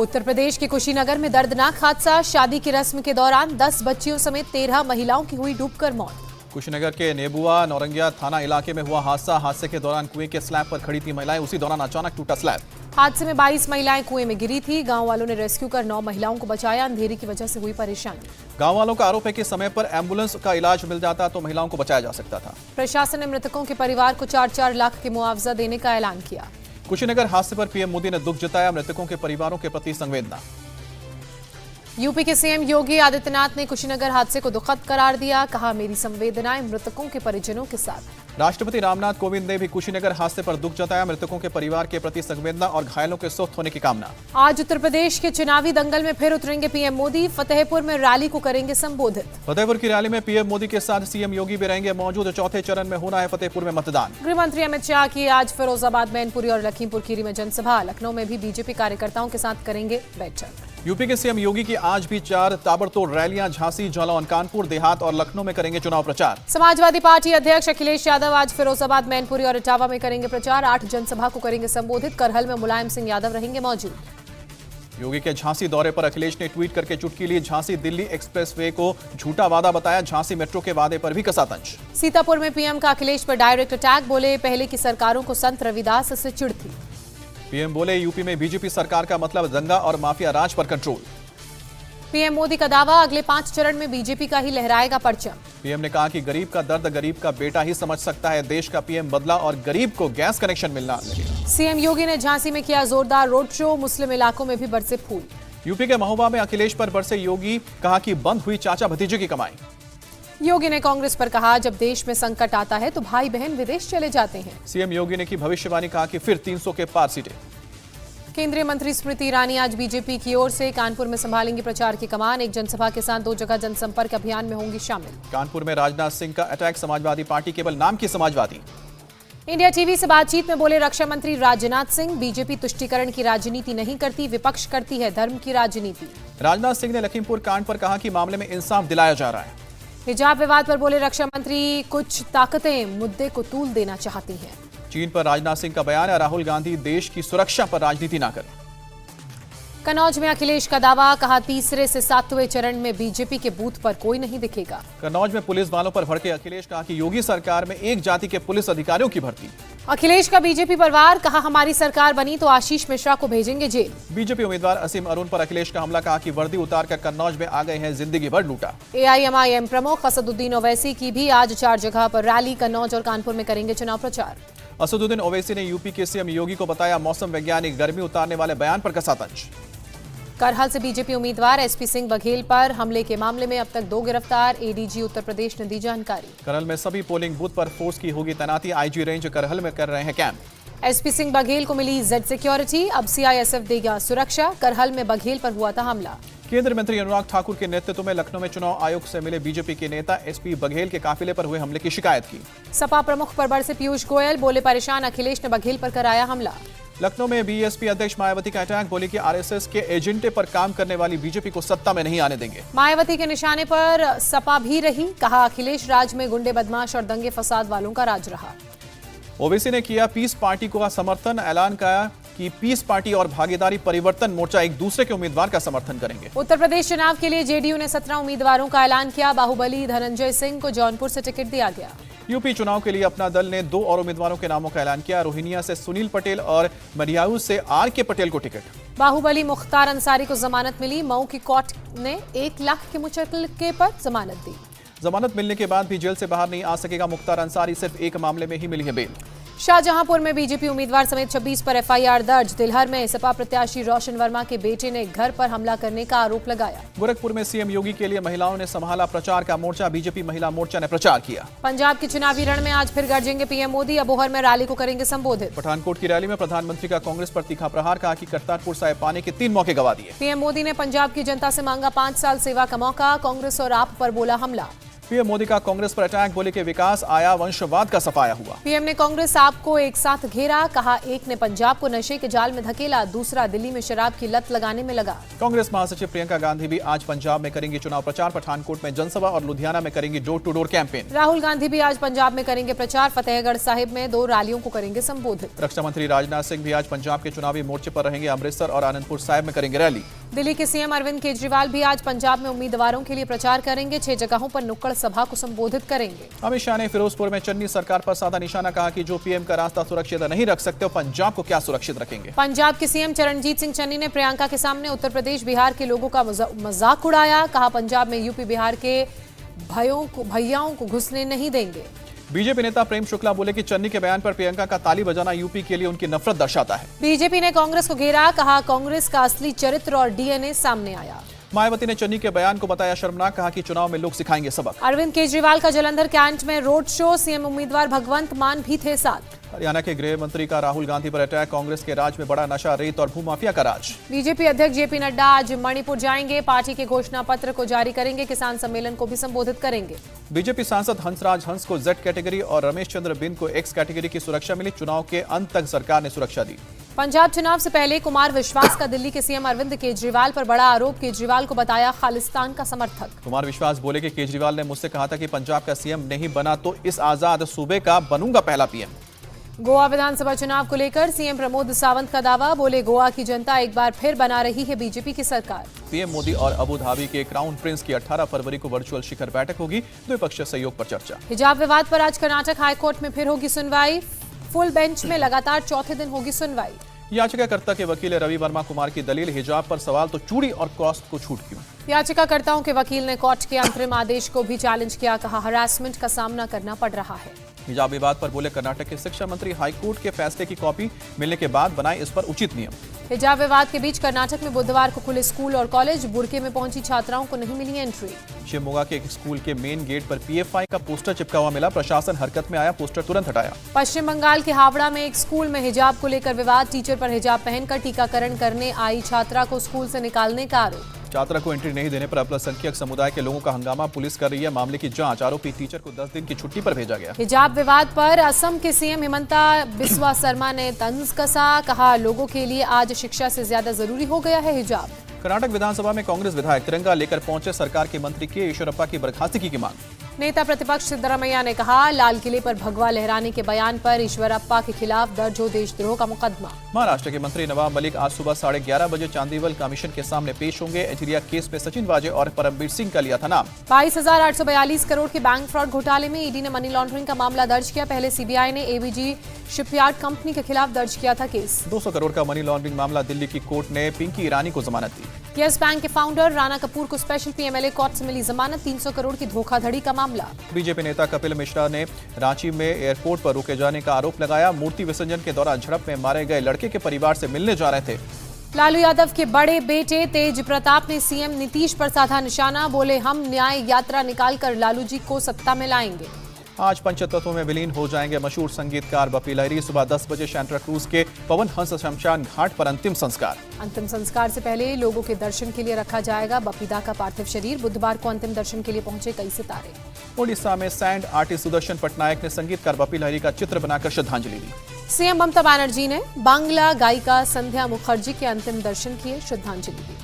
उत्तर प्रदेश के कुशीनगर में दर्दनाक हादसा। शादी की रस्म के दौरान 10 बच्चियों समेत 13 महिलाओं की हुई डूबकर मौत। कुशीनगर के नेबुआ नौरंगिया थाना इलाके में हुआ हादसा। हादसे के दौरान कुएं के स्लैब पर खड़ी थी महिलाएं, उसी दौरान अचानक टूटा स्लैब। हादसे में 22 महिलाएं कुएं में गिरी थी। गांव वालों ने रेस्क्यू कर 9 महिलाओं को बचाया। अंधेरे की वजह से हुई परेशानी। गांव वालों का आरोप है कि समय पर एम्बुलेंस का इलाज मिल जाता तो महिलाओं को बचाया जा सकता था। प्रशासन ने मृतकों के परिवार को 4-4 लाख के मुआवजा देने का ऐलान किया। कुशीनगर हादसे पर पीएम मोदी ने दुख जताया, मृतकों के परिवारों के प्रति संवेदना। यूपी के सीएम योगी आदित्यनाथ ने कुशीनगर हादसे को दुखद करार दिया। कहा, मेरी संवेदनाएं मृतकों के परिजनों के साथ। राष्ट्रपति रामनाथ कोविंद ने भी कुशीनगर हादसे पर दुख जताया, मृतकों के परिवार के प्रति संवेदना और घायलों के स्वस्थ होने की कामना। आज उत्तर प्रदेश के चुनावी दंगल में फिर उतरेंगे पीएम मोदी। फतेहपुर में रैली को करेंगे संबोधित। फतेहपुर की रैली में पीएम मोदी के साथ सीएम योगी भी रहेंगे मौजूद। चौथे चरण में होना है फतेहपुर में मतदान। गृह मंत्री अमित शाह की आज फिरोजाबाद, मैनपुरी और लखीमपुर खीरी में जनसभा। लखनऊ में भी बीजेपी कार्यकर्ताओं के साथ करेंगे बैठक। यूपी के सीएम योगी की आज भी 4 ताबड़तोड़ रैलियां। झांसी, जालौन, कानपुर देहात और लखनऊ में करेंगे चुनाव प्रचार। समाजवादी पार्टी अध्यक्ष अखिलेश यादव आज फिरोजाबाद, मैनपुरी और इटावा में करेंगे प्रचार। 8 जनसभा को करेंगे संबोधित। करहल में मुलायम सिंह यादव रहेंगे मौजूद। योगी के झांसी दौरे पर अखिलेश ने ट्वीट करके चुटकी ली। झांसी दिल्ली एक्सप्रेसवे को झूठा वादा बताया। झांसी मेट्रो के वादे पर भी कसा तंज। सीतापुर में पीएम का अखिलेश पर डायरेक्ट अटैक। बोले, पहले की सरकारों को संत रविदास से चिढ़ थी। पीएम बोले, यूपी में बीजेपी सरकार का मतलब दंगा और माफिया राज पर कंट्रोल। पीएम मोदी का दावा, अगले 5 चरण में बीजेपी का ही लहराएगा परचम। पीएम ने कहा कि गरीब का दर्द गरीब का बेटा ही समझ सकता है। देश का पीएम बदला और गरीब को गैस कनेक्शन मिलना लगेगा। सीएम योगी ने झांसी में किया जोरदार रोड शो। मुस्लिम इलाकों में भी बरसे फूल। यूपी के महोबा में अखिलेश पर बरसे योगी। कहा कि बंद हुई चाचा भतीजे की कमाई। योगी ने कांग्रेस पर कहा, जब देश में संकट आता है तो भाई बहन विदेश चले जाते हैं। सीएम योगी ने की भविष्यवाणी। कहा कि फिर 300 के पार सीटें। केंद्रीय मंत्री स्मृति ईरानी आज बीजेपी की ओर से कानपुर में संभालेंगी प्रचार की कमान। एक जनसभा के साथ 2 जगह जनसंपर्क अभियान में होंगी शामिल। कानपुर में राजनाथ सिंह का अटैक। समाजवादी पार्टी केवल नाम की समाजवादी। इंडिया टीवी से बातचीत में बोले रक्षा मंत्री राजनाथ सिंह, बीजेपी तुष्टीकरण की राजनीति नहीं करती, विपक्ष करती है धर्म की राजनीति। राजनाथ सिंह ने लखीमपुर कांड पर कहा कि मामले में इंसाफ दिलाया जा रहा है। हिजाब विवाद पर बोले रक्षा मंत्री, कुछ ताकतें मुद्दे को तूल देना चाहती हैं। चीन पर राजनाथ सिंह का बयान है, राहुल गांधी देश की सुरक्षा पर राजनीति ना करें। कन्नौज में अखिलेश का दावा। कहा, तीसरे से 7वें चरण में बीजेपी के बूथ पर कोई नहीं दिखेगा। कन्नौज में पुलिस वालों पर भड़के अखिलेश। कहा कि योगी सरकार में एक जाति के पुलिस अधिकारियों की भर्ती। अखिलेश का बीजेपी पर वार। कहा, हमारी सरकार बनी तो आशीष मिश्रा को भेजेंगे जेल। बीजेपी उम्मीदवार असीम अरुण पर अखिलेश का हमला। कहा कि वर्दी उतारकर कन्नौज में आ गए हैं, जिंदगी भर लूटा। एआईएमआईएम प्रमुख असदुद्दीन ओवैसी की भी आज 4 जगह पर रैली। कन्नौज और कानपुर में करेंगे चुनाव प्रचार। असदुद्दीन ओवैसी ने यूपी के सीएम योगी को बताया मौसम वैज्ञानिक। गर्मी उतारने वाले बयान पर कसा तंज। करहल से बीजेपी उम्मीदवार एसपी सिंह बघेल पर हमले के मामले में अब तक 2 गिरफ्तार। एडीजी उत्तर प्रदेश ने दी जानकारी। करहल में सभी पोलिंग बूथ पर फोर्स की होगी तैनाती। आईजी रेंज करहल में कर रहे हैं कैंप। एसपी सिंह बघेल को मिली जेड सिक्योरिटी। अब सीआईएसएफ देगा सुरक्षा। करहल में बघेल पर हुआ था हमला। केंद्रीय मंत्री अनुराग ठाकुर के नेतृत्व में लखनऊ में चुनाव आयोग से मिले बीजेपी के नेता एसपी बघेल के काफिले पर हुए हमले की शिकायत की। सपा प्रमुख पर बरसे पीयूष गोयल। बोले, परेशान अखिलेश ने बघेल पर कराया हमला। लखनऊ में बीएसपी अध्यक्ष मायावती का अटैक। बोली कि आरएसएस के एजेंडे पर काम करने वाली बीजेपी को सत्ता में नहीं आने देंगे। मायावती के निशाने पर सपा भी रही। कहा, अखिलेश राज में गुंडे बदमाश और दंगे फसाद वालों का राज रहा। ओवैसी ने किया पीस पार्टी को समर्थन। ऐलान किया कि पीस पार्टी और भागीदारी परिवर्तन मोर्चा एक दूसरे के उम्मीदवार का समर्थन करेंगे। उत्तर प्रदेश चुनाव के लिए जेडीयू ने 17 उम्मीदवारों का ऐलान किया। बाहुबली धनंजय सिंह को जौनपुर से टिकट दिया गया। यूपी चुनाव के लिए अपना दल ने 2 और उम्मीदवारों के नामों का ऐलान किया। रोहिनिया से सुनील पटेल और मरियाऊ से आरके पटेल को टिकट। बाहुबली मुख्तार अंसारी को जमानत मिली। मऊ की कोर्ट ने 1 लाख के मुचलके पर जमानत दी। जमानत मिलने के बाद भी जेल से बाहर नहीं आ सकेगा मुख्तार अंसारी। सिर्फ एक मामले में ही मिली है बेल। शाहजहांपुर में बीजेपी उम्मीदवार समेत 26 पर एफआईआर दर्ज। तिलहर में सपा प्रत्याशी रोशन वर्मा के बेटे ने घर पर हमला करने का आरोप लगाया। गोरखपुर में सीएम योगी के लिए महिलाओं ने संभाला प्रचार का मोर्चा। बीजेपी महिला मोर्चा ने प्रचार किया। पंजाब के चुनावी रण में आज फिर गरजेंगे पीएम मोदी। अबोहर में रैली को करेंगे संबोधित। पठानकोट की रैली में प्रधानमंत्री का कांग्रेस पर तीखा प्रहार। कहा कि करतारपुर साहिब पाने के 3 मौके गंवा दिए। पीएम मोदी ने पंजाब की जनता से मांगा 5 साल सेवा का मौका। कांग्रेस और आप पर बोला हमला। पीएम मोदी का कांग्रेस पर अटैक, बोले कि विकास आया, वंशवाद का सफाया हुआ। पीएम ने कांग्रेस आप को एक साथ घेरा, कहा एक ने पंजाब को नशे के जाल में धकेला, दूसरा दिल्ली में शराब की लत लगाने में लगा। कांग्रेस महासचिव प्रियंका गांधी भी आज पंजाब में करेंगी चुनाव प्रचार, पठानकोट में जनसभा और लुधियाना में करेंगी door to door campaign. Rahul Gandhi भी आज पंजाब में करेंगे प्रचार, फतेहगढ़ साहिब में 2 रैलियों को करेंगे संबोधित। रक्षा मंत्री राजनाथ सिंह भी आज पंजाब के चुनावी मोर्चे पर रहेंगे, अमृतसर और आनंदपुर साहिब में करेंगे रैली। दिल्ली के सीएम अरविंद केजरीवाल भी आज पंजाब में उम्मीदवारों के लिए प्रचार करेंगे, 6 जगहों पर नुक्कड़ सभा को संबोधित करेंगे। अमित शाह ने फिरोजपुर में चन्नी सरकार पर साधा निशाना, कहा कि जो पीएम का रास्ता सुरक्षित नहीं रख सकते, पंजाब को क्या सुरक्षित रखेंगे। पंजाब के सीएम चरणजीत सिंह चन्नी ने प्रियंका के सामने उत्तर प्रदेश बिहार के लोगों का मजाक उड़ाया, कहा पंजाब में यूपी बिहार के भैयाओं को घुसने नहीं देंगे। बीजेपी नेता प्रेम शुक्ला बोले कि चन्नी के बयान पर प्रियंका का ताली बजाना यूपी के लिए उनकी नफरत दर्शाता है। बीजेपी ने कांग्रेस को घेरा, कहा कांग्रेस का असली चरित्र और डीएनए सामने आया। मायावती ने चन्नी के बयान को बताया शर्मनाक, कहा कि चुनाव में लोग सिखाएंगे सबक। अरविंद केजरीवाल का जालंधर कैंट में रोड शो, सीएम उम्मीदवार भगवंत मान भी थे साथ। हरियाणा के गृह मंत्री का राहुल गांधी पर अटैक, कांग्रेस के राज में बड़ा नशा, रेत और भूमाफिया का राज। बीजेपी अध्यक्ष जेपी नड्डा आज मणिपुर जाएंगे, पार्टी के घोषणा पत्र को जारी करेंगे, किसान सम्मेलन को भी संबोधित करेंगे। बीजेपी सांसद हंसराज हंस को जेड कैटेगरी और रमेश चंद्र बिंद को एक्स कैटेगरी की सुरक्षा मिली, चुनाव के अंत तक सरकार ने सुरक्षा दी। पंजाब चुनाव से पहले कुमार विश्वास का दिल्ली के सीएम अरविंद केजरीवाल पर बड़ा आरोप, केजरीवाल को बताया खालिस्तान का समर्थक। कुमार विश्वास बोले कि केजरीवाल ने मुझसे कहा था कि पंजाब का सीएम नहीं बना तो इस आजाद सूबे का बनूंगा पहला पीएम। गोवा विधानसभा चुनाव को लेकर सीएम प्रमोद सावंत का दावा, बोले गोवा की जनता एक बार फिर बना रही है बीजेपी की सरकार। पीएम मोदी और अबू धाबी के क्राउन प्रिंस की 18 फरवरी को वर्चुअल शिखर बैठक होगी, द्विपक्षीय सहयोग पर चर्चा। हिजाब विवाद पर आज कर्नाटक हाईकोर्ट में फिर होगी सुनवाई, फुल बेंच में लगातार चौथे दिन होगी सुनवाई। याचिकाकर्ता के वकील रवि वर्मा कुमार की दलील, हिजाब पर सवाल तो चूड़ी और कॉस्ट को छूट क्यों। याचिकाकर्ताओं के वकील ने कोर्ट के अंतरिम आदेश को भी चैलेंज किया, कहा हरासमेंट का सामना करना पड़ रहा है। हिजाब विवाद पर बोले कर्नाटक के शिक्षा मंत्री, हाईकोर्ट के फैसले की कॉपी मिलने के बाद बनाए इस पर उचित नियम। हिजाब विवाद के बीच कर्नाटक में बुधवार को खुले स्कूल और कॉलेज, बुरके में पहुंची छात्राओं को नहीं मिली एंट्री। शिवमोगा के एक स्कूल के मेन गेट पर पीएफआई का पोस्टर चिपका हुआ मिला, प्रशासन हरकत में आया, पोस्टर तुरंत हटाया। पश्चिम बंगाल के हावड़ा में एक स्कूल में हिजाब को लेकर विवाद, टीचर पर हिजाब पहनकर टीकाकरण करने आई छात्रा को स्कूल से निकालने का आरोप। छात्रा को एंट्री नहीं देने पर अल्पसंख्यक समुदाय के लोगों का हंगामा, पुलिस कर रही है मामले की जांच, आरोपी टीचर को 10 दिन की छुट्टी पर भेजा गया। हिजाब विवाद पर असम के सीएम हिमंता बिस्वा शर्मा ने तंज कसा, कहा लोगों के लिए आज शिक्षा से ज्यादा जरूरी हो गया है हिजाब। कर्नाटक विधानसभा में कांग्रेस विधायक तिरंगा लेकर पहुंचे, सरकार के मंत्री के ईश्वरप्पा की बर्खास्ती की मांग। नेता प्रतिपक्ष सिद्धरामैया ने कहा लाल किले पर भगवा लहराने के बयान पर ईश्वरप्पा के खिलाफ दर्ज हो देशद्रोह का मुकदमा। महाराष्ट्र के मंत्री नवाब मलिक आज सुबह 11:30 बजे चांदीवल कमीशन के सामने पेश होंगे। एथिरिया केस में सचिन वाजे और परमबीर सिंह का लिया था नाम। 22,842 करोड़ के बैंक फ्रॉड घोटाले में ईडी ने मनी लॉन्ड्रिंग का मामला दर्ज किया, पहले सीबीआई ने एबीजी शिपयार्ड कंपनी के खिलाफ दर्ज किया था केस। 200 करोड़ का मनी लॉन्ड्रिंग मामला, दिल्ली की कोर्ट ने पिंकी ईरानी को जमानत दी। यस बैंक के फाउंडर राणा कपूर को स्पेशल पीएमएलए कोर्ट से मिली जमानत, 300 करोड़ की धोखाधड़ी का मामला। बीजेपी नेता कपिल मिश्रा ने रांची में एयरपोर्ट पर रोके जाने का आरोप लगाया, मूर्ति विसर्जन के दौरान झड़प में मारे गए लड़के के परिवार से मिलने जा रहे थे। लालू यादव के बड़े बेटे तेज प्रताप ने सीएम नीतीश पर साधा निशाना, बोले हम न्याय यात्रा निकालकर लालू जी को सत्ता में लाएंगे। आज पंचतत्वों में विलीन हो जाएंगे मशहूर संगीतकार बप्पी लहरी, सुबह 10 बजे सैंटा क्रूज के पवन हंस शमशान घाट पर अंतिम संस्कार। अंतिम संस्कार से पहले लोगों के दर्शन के लिए रखा जाएगा बप्पीदा का पार्थिव शरीर, बुधवार को अंतिम दर्शन के लिए पहुंचे कई सितारे। ओडिशा में सैंड आर्टिस्ट सुदर्शन पटनायक ने संगीतकार बप्पी लहरी का चित्र बनाकर श्रद्धांजलि दी। सीएम ममता बनर्जी ने बांग्ला गायिका संध्या मुखर्जी के अंतिम दर्शन किए, श्रद्धांजलि दी।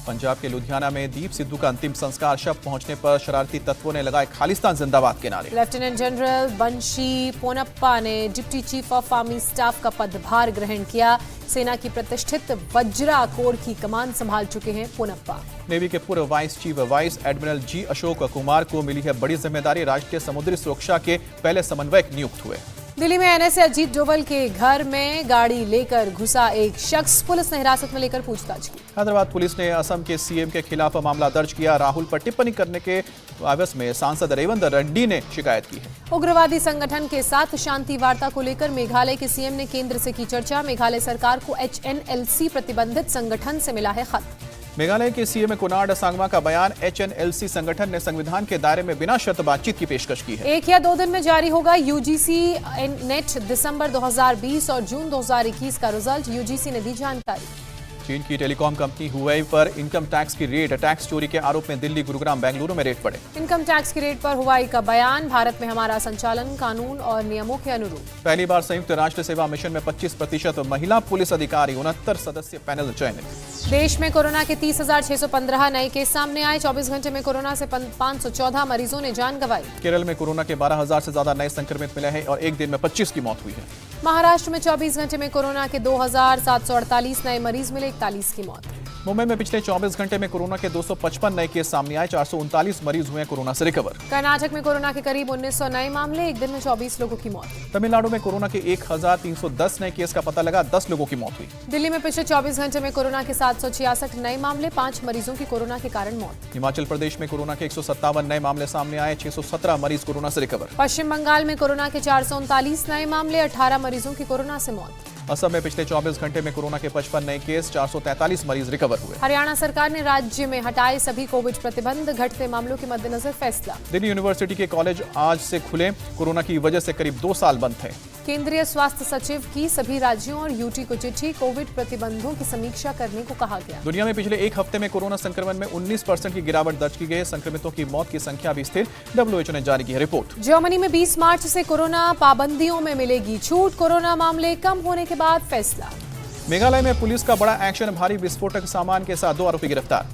पंजाब के लुधियाना में दीप सिद्धू का अंतिम संस्कार, शव पहुंचने पर शरारती तत्वों ने लगाए खालिस्तान जिंदाबाद के नारे। लेफ्टिनेंट जनरल बंशी पोनप्पा ने deputy chief of army staff का पदभार ग्रहण किया, सेना की प्रतिष्ठित वज्रा कोर की कमान संभाल चुके हैं पोनप्पा। नेवी के पूर्व vice chief vice admiral G Ashok Kumar को मिली है बड़ी जिम्मेदारी, राष्ट्रीय समुद्री सुरक्षा के पहले समन्वयक नियुक्त हुए। दिल्ली में एनएसए अजीत डोवल के घर में गाड़ी लेकर घुसा एक शख्स, पुलिस ने हिरासत में लेकर पूछताछ की। हैदराबाद पुलिस ने असम के सीएम के खिलाफ मामला दर्ज किया, राहुल पर टिप्पणी करने के आवेश में सांसद रेवंत रेड्डी ने शिकायत की है। उग्रवादी संगठन के साथ शांति वार्ता को लेकर मेघालय के सीएम ने केंद्र से की चर्चा, मेघालय सरकार को HNLC प्रतिबंधित संगठन से मिला है खत। मेघालय के सीएम कोनार्ड सांगमा का बयान, HNLC संगठन ने संविधान के दायरे में बिना शर्त बातचीत की पेशकश की है। 1 या 2 दिन में जारी होगा यूजीसी नेट दिसंबर 2020 और जून 2021 का रिजल्ट, यूजीसी ने दी जानकारी। चीन की टेलीकॉम कंपनी हुआई पर इनकम टैक्स की रेड, टैक्स चोरी के आरोप में दिल्ली, गुरुग्राम, बेंगलुरु में रेड पड़े। इनकम टैक्स की रेड पर हुआई का बयान, भारत में हमारा संचालन कानून और नियमों के अनुरूप। पहली बार संयुक्त राष्ट्र सेवा मिशन में 25% महिला पुलिस अधिकारी, 69 सदस्यीय पैनल चयनित। देश में कोरोना के 30,615 नए केस सामने आए। 24 घंटे में कोरोना से 514 मरीजों ने जान गंवाई। केरल में कोरोना के 12,000 से ज्यादा नए संक्रमित मिले हैं और एक दिन में 25 की मौत हुई है। महाराष्ट्र में 24 घंटे में कोरोना के 2,748 नए मरीज मिले, 41 की मौत। मुंबई में पिछले 24 घंटे में कोरोना के 255 नए केस सामने आए, 439 मरीज हुए कोरोना से रिकवर। कर्नाटक में कोरोना के करीब 1900 नए मामले, एक दिन में 24 लोगों की मौत। तमिलनाडु में कोरोना के 1,310 नए केस का पता लगा, 10 लोगों की मौत हुई। दिल्ली में पिछले 24 घंटे में कोरोना के 766 नए मामले, 5 मरीजों की कोरोना के कारण मौत। हिमाचल प्रदेश में कोरोना के 157 नए मामले सामने आए, 617 मरीज कोरोना से रिकवर। पश्चिम बंगाल में कोरोना के 439 नए मामले, 18 मरीजों की कोरोना से मौत। असम में पिछले 24 घंटे में कोरोना के 55 नए केस, 443 मरीज रिकवर हुए। हरियाणा सरकार ने राज्य में हटाए सभी कोविड प्रतिबंध, घटते मामलों के मद्देनजर फैसला। दिल्ली यूनिवर्सिटी के कॉलेज आज से खुले, कोरोना की वजह से करीब 2 साल बंद थे। केंद्रीय स्वास्थ्य सचिव की सभी राज्यों और यूटी को चिट्ठी, कोविड प्रतिबंधों की समीक्षा करने को कहा गया। दुनिया में पिछले एक हफ्ते में कोरोना संक्रमण में 19% की गिरावट दर्ज की गई है। संक्रमितों की मौत की संख्या भी स्थिर, WHO ने जारी की है रिपोर्ट। जर्मनी में 20 मार्च से कोरोना पाबंदियों में मिलेगी छूट, कोरोना मामले कम होने के बाद फैसला। मेघालय में पुलिस का बड़ा एक्शन, भारी विस्फोटक सामान के साथ 2 आरोपी गिरफ्तार।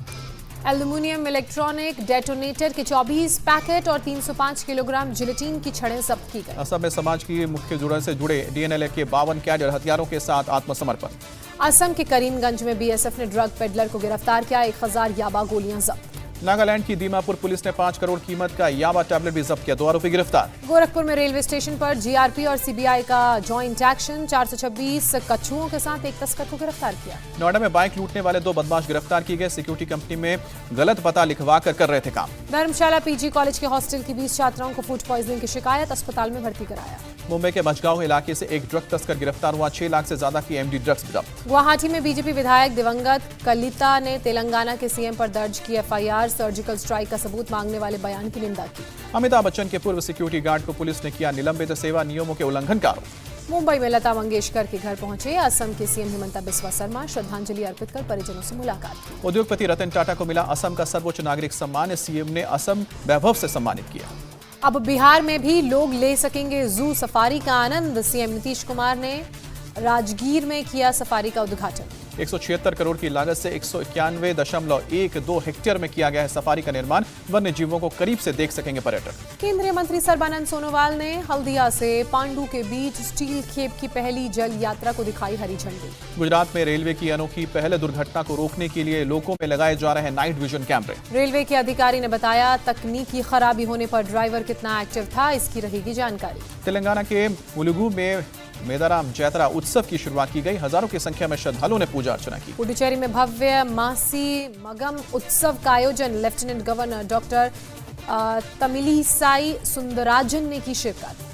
एल्यूमिनियम इलेक्ट्रॉनिक डेटोनेटर के 24 पैकेट और 305 किलोग्राम जिलेटिन की छड़ें जब्त की गई। असम में समाज की मुख्य जुड़न से जुड़े DNLA के 52 कैडर हथियारों के साथ आत्मसमर्पण। असम के करीमगंज में BSF ने ड्रग पेडलर को गिरफ्तार किया, 1000 याबा गोलियां जब्त। नागालैंड की दीमापुर पुलिस ने 5 करोड़ कीमत का याबा टैबलेट भी जब्त किया, 2 आरोपी गिरफ्तार। गोरखपुर में रेलवे स्टेशन पर GRP और CBI का जॉइंट एक्शन, 426 कछुओं के साथ एक तस्कर को गिरफ्तार किया। नोएडा में बाइक लूटने वाले 2 बदमाश गिरफ्तार किए गए, सिक्योरिटी कंपनी में गलत पता लिखवा कर रहे थे काम। धर्मशाला PG कॉलेज के हॉस्टल की 20 छात्राओं को फूड पॉइजनिंग की शिकायत, अस्पताल में भर्ती कराया। मुंबई के मझगांव इलाके से एक ड्रग तस्कर गिरफ्तार हुआ, 6 लाख से ज्यादा की MD ड्रग्स जब्त। गुवाहाटी में BJP विधायक दिवंगत कलिता ने तेलंगाना के CM पर दर्ज की FIR, सर्जिकल स्ट्राइक का सबूत मांगने वाले बयान की निंदा की। अमिताभ बच्चन के पूर्व सिक्योरिटी गार्ड को पुलिस ने किया निलंबित, सेवा नियमों के उल्लंघन का आरोप। मुंबई में लता मंगेशकर के घर पहुंचे असम के CM हिमंता बिस्वा शर्मा, श्रद्धांजलि अर्पित कर परिजनों से मुलाकात की। उद्योगपति रतन टाटा को मिला असम का सर्वोच्च नागरिक सम्मान, CM ने असम वैभव से सम्मानित किया। अब बिहार में भी लोग ले सकेंगे जू सफारी का आनंद, CM नीतीश कुमार ने राजगीर में किया सफारी का उद्घाटन। 176 करोड़ की लागत से 191.12 हेक्टेयर में किया गया है सफारी का निर्माण, वन्य जीवों को करीब से देख सकेंगे पर्यटक। केंद्रीय मंत्री सर्बानंद सोनोवाल ने हल्दिया से पांडु के बीच स्टील खेप की पहली जल यात्रा को दिखाई हरी झंडी। गुजरात में रेलवे की अनोखी पहल, दुर्घटना को रोकने के लिए लोगों में लगाए जा रहे हैं नाइट विजन कैमरे। रेलवे के अधिकारी ने बताया तकनीकी खराबी होने पर ड्राइवर कितना एक्टिव था, इसकी रहेगी जानकारी। तेलंगाना के मुलुगु में मेदाराम जैतरा उत्सव की शुरुआत की गई, हजारों की संख्या में श्रद्धालुओं ने पूजा अर्चना की। पुडुचेरी में भव्य मासी मगम उत्सव का आयोजन, lieutenant governor doctor Tamilisai Sundararajan ने की शिरकत।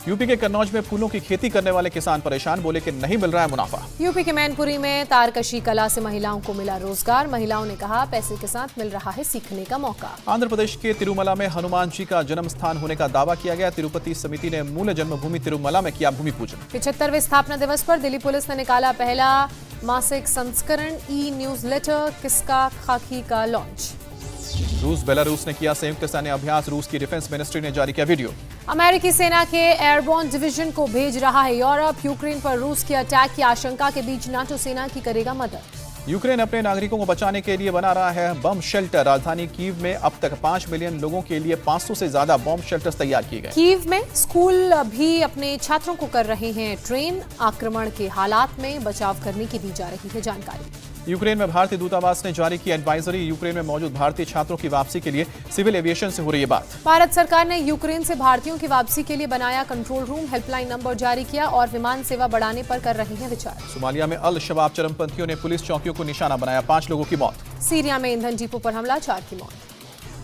यूपी के कन्नौज में फूलों की खेती करने वाले किसान परेशान, बोले कि नहीं मिल रहा है मुनाफा। यूपी के मैनपुरी में तारकशी कला से महिलाओं को मिला रोजगार, महिलाओं ने कहा पैसे के साथ मिल रहा है सीखने का मौका। आंध्र प्रदेश के तिरुमला में हनुमान जी का जन्म स्थान होने का दावा किया गया, तिरुपति समिति ने मूल जन्मभूमि तिरुमला में किया भूमि पूजन। 75वें स्थापना दिवस पर दिल्ली पुलिस ने निकाला पहला मासिक संस्करण न्यूज़लेटर किसका खाकी का लॉन्च। रूस बेलारूस ने किया संयुक्त सैन्य अभ्यास, रूस की डिफेंस मिनिस्ट्री ने जारी किया वीडियो। अमेरिकी सेना के एयरबोर्न डिवीजन को भेज रहा है यूरोप, यूक्रेन पर रूस के अटैक की आशंका के बीच नाटो सेना की करेगा मदद। यूक्रेन अपने नागरिकों को बचाने के लिए बना रहा है बम शेल्टर, राजधानी कीव में अब तक 5 मिलियन लोगों के लिए 500 से ज्यादा बम शेल्टर्स तैयार किए गए। कीव में स्कूल भी अपने छात्रों को कर रहे हैं ट्रेन, आक्रमण के हालात में बचाव करने की दी जा रही है जानकारी। यूक्रेन में भारतीय दूतावास ने जारी की एडवाइजरी, यूक्रेन में मौजूद भारतीय छात्रों की वापसी के लिए सिविल एविएशन से हो रही है बात। भारत सरकार ने यूक्रेन से भारतीयों की वापसी के लिए बनाया कंट्रोल रूम, हेल्पलाइन नंबर जारी किया और विमान सेवा बढ़ाने पर कर रहे हैं विचार। सोमालिया में अल शबाब चरमपंथियों ने पुलिस चौकियों को निशाना बनाया, 5 लोगों की मौत। सीरिया में ईंधन डिपो पर हमला, 4 की मौत।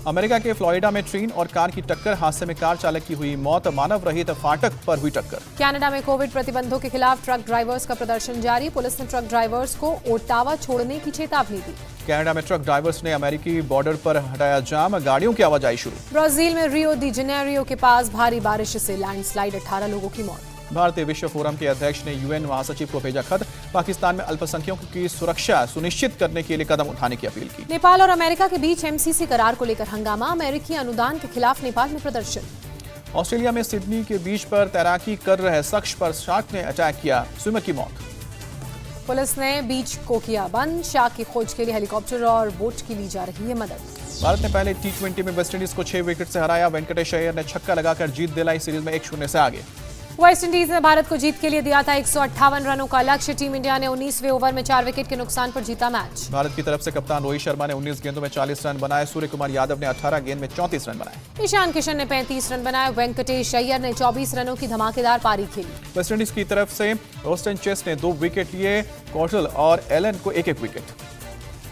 अमेरिका के फ्लोरिडा में ट्रेन और कार की टक्कर, हादसे में कार चालक की हुई मौत, मानव रहित फाटक पर हुई टक्कर। कनाडा में कोविड प्रतिबंधों के खिलाफ ट्रक ड्राइवर्स का प्रदर्शन जारी, पुलिस ने ट्रक ड्राइवर्स को ओटावा छोड़ने की चेतावनी दी। कनाडा में ट्रक ड्राइवर्स ने अमेरिकी बॉर्डर पर हटाया जाम, गाड़ियों की आवाजाही शुरू। ब्राजील में रियो डी जेनेरियो के पास भारी बारिश से लैंडस्लाइड, 18 लोगों की मौत। भारतीय विश्व फोरम के अध्यक्ष ने UN महासचिव को भेजा खत, पाकिस्तान में अल्पसंख्यकों की सुरक्षा सुनिश्चित करने के लिए कदम उठाने की अपील की। नेपाल और अमेरिका के बीच एमसीसी करार को लेकर हंगामा, अमेरिकी अनुदान के खिलाफ नेपाल में प्रदर्शन। ऑस्ट्रेलिया में सिडनी के बीच पर तैराकी कर रहे शख्स पर शार्क ने अटैक किया, स्विमर की मौत। पुलिस ने बीच को किया बंद, शार्क की खोज के लिए हेलीकॉप्टर और बोट की ली जा रही है मदद। भारत ने पहले टी20 में वेस्टइंडीज को 6 विकेट से हराया, वेंकटेश अय्यर ने छक्का लगाकर जीत दिलाई, सीरीज में 1-0 से आगे। वेस्टइंडीज ने भारत को जीत के लिए दिया था 158 रनों का लक्ष्य, टीम इंडिया ने 19वें ओवर में 4 विकेट के नुकसान पर जीता मैच। भारत की तरफ से कप्तान रोहित शर्मा ने 19 गेंदों में 40 रन बनाए, सूर्य कुमार यादव ने 18 गेंद में 34 रन बनाए। ईशान किशन ने 35 रन बनाए, वेंकटेश अय्यर ने 24 रनों की धमाकेदार पारी खेली। वेस्टइंडीज की तरफ से रोस्टन चेस ने 2 विकेट लिए, कॉटल और एलन को 1-1 विकेट।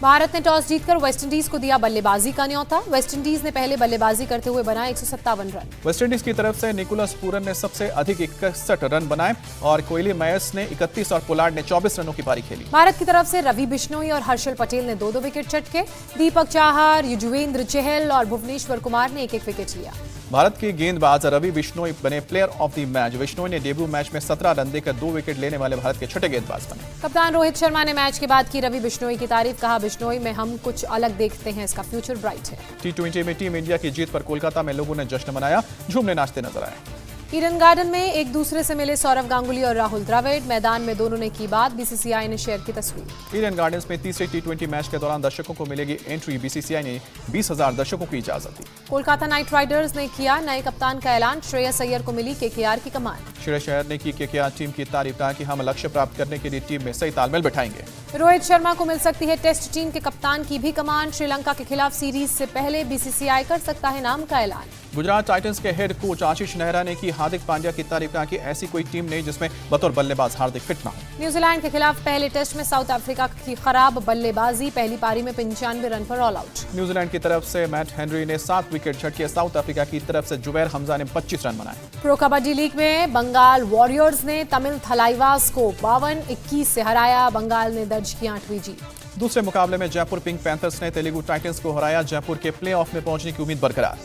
भारत ने टॉस जीतकर वेस्टइंडीज को दिया बल्लेबाजी का न्योता, वेस्टइंडीज ने पहले बल्लेबाजी करते हुए बनाए 157 रन। वेस्टइंडीज की तरफ से निकोलस पूरन ने सबसे अधिक 61 रन बनाए और कोहली मैयर्स ने 31 और पोलार्ड ने 24 रनों की पारी खेली। भारत की तरफ से रवि बिश्नोई और हर्षल पटेल ने 2-2 विकेट चटके, दीपक चाहर, युजवेंद्र चहल और भुवनेश्वर कुमार ने 1-1 विकेट लिया। भारत के गेंदबाज रवि बिश्नोई बने player of the match. Bishnoi ने डेब्यू मैच में 17 रन देकर 2 विकेट लेने वाले भारत के छठे गेंदबाज बने। कप्तान रोहित शर्मा ने मैच के बाद की रवि बिश्नोई की तारीफ, कहा बिश्नोई में हम कुछ अलग देखते हैं, इसका फ्यूचर ब्राइट है। टी20 में टीम इंडिया की जीत पर कोलकाता में लोगों ने जश्न मनाया, झूमने नाचते नजर आए। ईडन गार्डन में एक दूसरे से मिले सौरव गांगुली और राहुल द्रविड़, मैदान में दोनों ने की बात, बीसीसीआई ने शेयर की तस्वीर। ईडन गार्डन्स में तीसरे टी20 मैच के दौरान दर्शकों को मिलेगी एंट्री, बीसीसीआई ने 20,000 दर्शकों की इजाजत दी। कोलकाता नाइट राइडर्स ने किया नए कप्तान का ऐलान, श्रेयस अय्यर को मिली केकेआर की कमान। श्रेयस अय्यर ने की केकेआर टीम की तारीफ, कहा कि हम लक्ष्य प्राप्त करने के लिए टीम में सही तालमेल बैठाएंगे। रोहित शर्मा को मिल सकती है टेस्ट टीम के कप्तान की भी कमान, श्रीलंका के खिलाफ सीरीज से पहले बीसीसीआई कर सकता है नाम का ऐलान। गुजरात टाइटंस के हेड कोच आशीष नेहरा ने की हार्दिक पांड्या की तारीफ, कहा कि ऐसी कोई टीम नहीं जिसमें बतौर बल्लेबाज हार्दिक फिट ना हो। न्यूजीलैंड के खिलाफ पहले टेस्ट में साउथ अफ्रीका की खराब बल्लेबाजी, पहली पारी में 95 रन पर ऑल आउट। न्यूजीलैंड की तरफ से मैट हेनरी ने 7 विकेट झटके, साउथ अफ्रीका की तरफ से जुबैर हमजा ने 25 रन बनाए। प्रो कबड्डी लीग में बंगाल वॉरियर्स ने तमिल थलाइवास को 52-21 से हराया, बंगाल ने दर्ज की 8वीं जीत। दूसरे मुकाबले में जयपुर पिंक पैंथर्स ने तेलुगु टाइटंस को हराया, जयपुर के प्लेऑफ में पहुंचने की उम्मीद बरकरार।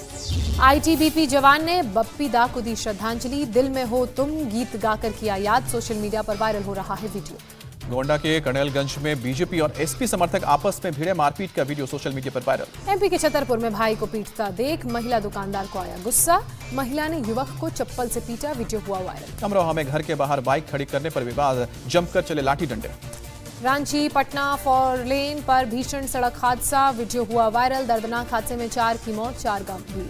आईटीबीपी जवान ने बप्पी दा को दी श्रद्धांजलि, दिल में हो तुम गीत गाकर किया याद, सोशल मीडिया पर वायरल हो रहा है वीडियो। गोंडा के कनेलगंज में बीजेपी और एसपी समर्थक आपस में भिड़े, मारपीट का वीडियो सोशल मीडिया पर वायरल। एमपी के छतरपुर में भाई को पीटता देख महिला दुकानदार को आया गुस्सा, महिला ने युवक को चप्पल से पीटा, वीडियो हुआ वायरल। अमरोहा में घर के बाहर बाइक खड़ी करने पर विवाद, जमकर चले लाठी डंडे। रांची पटना 4 लेन पर भीषण सड़क हादसा, वीडियो हुआ वायरल, दर्दनाक हादसे में 4 की मौत, 4 गंभीर।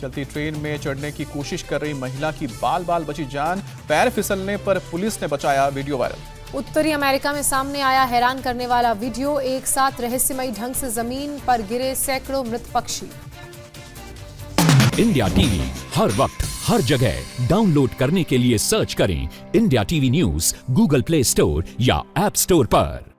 चलती ट्रेन में चढ़ने की कोशिश कर रही महिला की बाल बाल बची जान, पैर फिसलने पर पुलिस ने बचाया, वीडियो वायरल। उत्तरी अमेरिका में सामने आया हैरान करने वाला वीडियो, एक साथ रहस्यमयी ढंग से जमीन पर गिरे सैकड़ों मृत पक्षी। इंडिया टीवी हर वक्त हर जगह डाउनलोड करने के लिए सर्च करें India TV news Google play store या ऐप स्टोर पर।